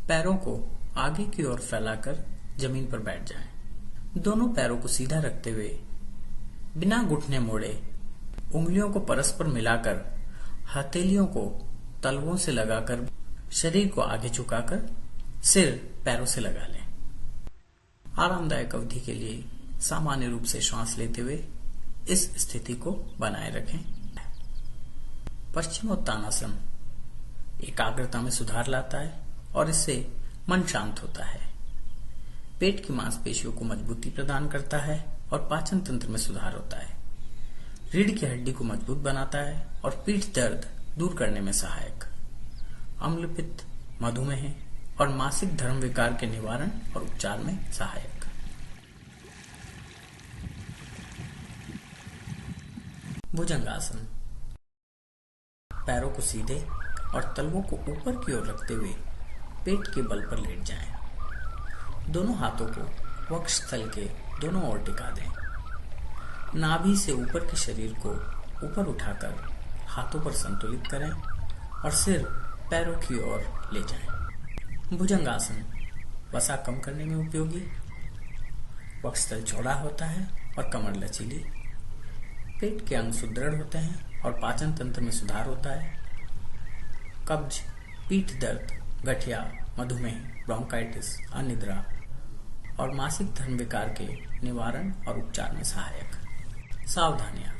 पैरों को आगे की ओर फैलाकर जमीन पर बैठ जाएं। दोनों पैरों को सीधा रखते हुए बिना घुटने मोड़े उंगलियों को परस्पर मिलाकर हथेलियों को तलवों से लगाकर शरीर को आगे झुकाकर सिर पैरों से लगा लें। आरामदायक अवधि के लिए सामान्य रूप से श्वास लेते हुए इस स्थिति को बनाए रखें। पश्चिमोत्तानासन एकाग्रता में सुधार लाता है और इससे मन शांत होता है। पेट की मांसपेशियों को मजबूती प्रदान करता है और पाचन तंत्र में सुधार होता है। रीढ़ की हड्डी को मजबूत बनाता है और पीठ दर्द दूर करने में सहायक। अम्लपित्त, मधुमेह और मासिक धर्म विकार के निवारण और उपचार में सहायक। भुजंगासन पैरों को सीधे और तलवों को ऊपर की ओर रखते हुए पेट के बल पर लेट जाएं। दोनों हाथों को वक्षस्थल के दोनों ओर टिका दें। नाभि से ऊपर के शरीर को ऊपर उठाकर हाथों पर संतुलित करें और सिर पैरों की ओर ले जाएं। भुजंगासन वसा कम करने में उपयोगी। वक्षस्थल चौड़ा होता है और कमर लचीली। पेट के अंग सुदृढ़ होते हैं और पाचन तंत्र में सुधार होता है। कब्ज, पीठ दर्द, गठिया, मधुमेह, ब्रोंकाइटिस, अनिद्रा और मासिक धर्म विकार के निवारण और उपचार में सहायक। सावधानियां।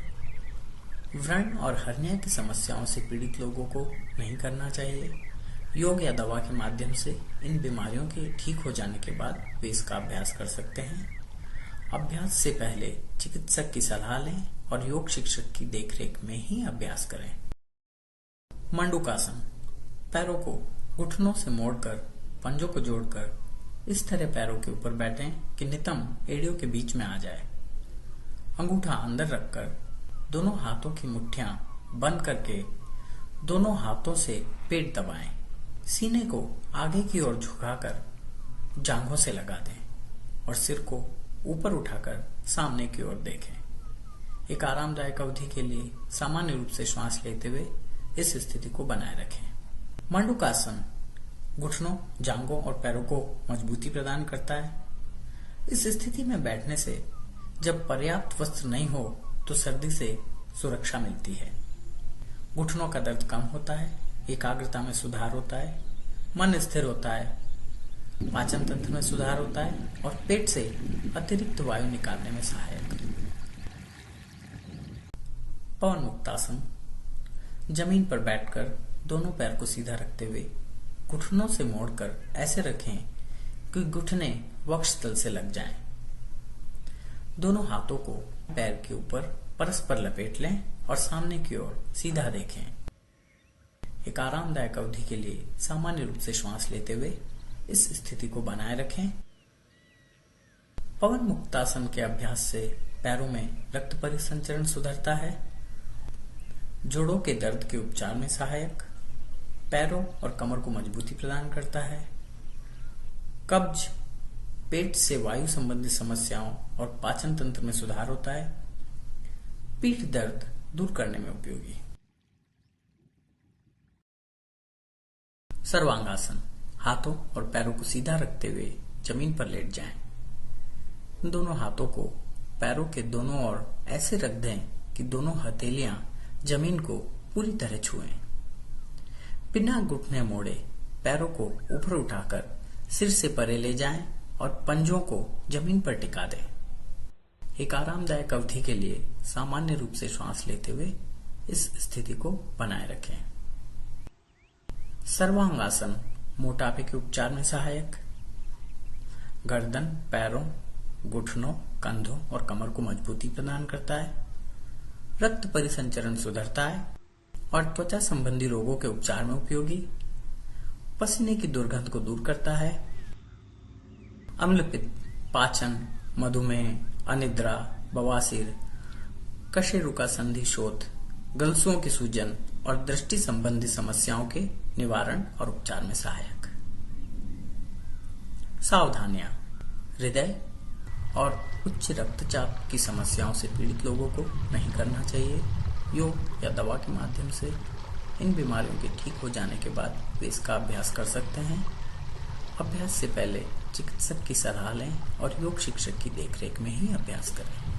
व्रण और हर्निया की समस्याओं से पीड़ित लोगों को नहीं करना चाहिए। योग या दवा के माध्यम से इन बीमारियों के ठीक हो जाने के बाद वे इसका अभ्यास कर सकते हैं। अभ्यास से पहले चिकित्सक की सलाह लें और योग शिक्षक की देखरेख में ही अभ्यास करें। मंडूकासन पैरों को घुटनों से मोड़कर पंजों को जोड़कर इस तरह पैरों के ऊपर बैठें कि नितंब एड़ियों के बीच में आ जाए। अंगूठा अंदर रखकर दोनों हाथों की मुट्ठियां बंद करके दोनों हाथों से पेट दबाएं। सीने को आगे की ओर झुकाकर जांघों से लगा दें और सिर को ऊपर उठाकर सामने की ओर देखें। एक आरामदायक अवधि के लिए सामान्य रूप से श्वास लेते हुए इस स्थिति को बनाए रखें। मंडूकासन घुटनों, जांघों और पैरों को मजबूती प्रदान करता है। इस स्थिति में बैठने से जब पर्याप्त वस्त्र नहीं हो तो सर्दी से सुरक्षा मिलती है। घुटनों का दर्द कम होता है, एकाग्रता में सुधार होता है, मन स्थिर होता है, पाचन तंत्र में सुधार होता है और पेट से अतिरिक्त वायु निकालने में सहायक। पवन मुक्तासन जमीन पर बैठकर दोनों पैर को सीधा रखते हुए घुटनों से मोड़कर ऐसे रखें कि घुटने वक्षस्थल से लग जाएं। दोनों हाथों को पैर के ऊपर परस्पर लपेट लें और सामने की ओर सीधा देखें। एक आरामदायक अवधि के लिए सामान्य रूप से श्वास लेते हुए इस स्थिति को बनाए रखें। पवन मुक्तासन के अभ्यास से पैरों में रक्त परिसंचरण सुधरता है, जोड़ों के दर्द के उपचार में सहायक, पैरों और कमर को मजबूती प्रदान करता है, कब्ज, पेट से वायु संबंधी समस्याओं और पाचन तंत्र में सुधार होता है, पीठ दर्द दूर करने में उपयोगी। सर्वांगासन हाथों और पैरों को सीधा रखते हुए जमीन पर लेट जाएं। दोनों हाथों को पैरों के दोनों ओर ऐसे रख दें कि दोनों हथेलियां जमीन को पूरी तरह छुएं। बिना घुटने मोड़े पैरों को ऊपर उठाकर सिर से परे ले जाएं और पंजों को जमीन पर टिका दें। एक आरामदायक अवधि के लिए सामान्य रूप से श्वास लेते हुए इस स्थिति को बनाए रखें। सर्वांगासन मोटापे के उपचार में सहायक, गर्दन, पैरों, घुटनों, कंधों और कमर को मजबूती प्रदान करता है, रक्त परिसंचरण सुधरता है और त्वचा संबंधी रोगों के उपचार में उपयोगी, पसीने की दुर्गंध को दूर करता है, अम्लपित्त, पाचन, मधुमेह, अनिद्रा, बवासीर, कशेरुका संधि शोथ, गलसुओं की सूजन और दृष्टि संबंधी समस्याओं के निवारण और उपचार में सहायक। सावधानियां। हृदय और उच्च रक्तचाप की समस्याओं से पीड़ित लोगों को नहीं करना चाहिए। योग या दवा के माध्यम से इन बीमारियों के ठीक हो जाने के बाद वे इसका अभ्यास कर सकते हैं। अभ्यास से पहले चिकित्सक की सलाह लें और योग शिक्षक की देखरेख में ही अभ्यास करें।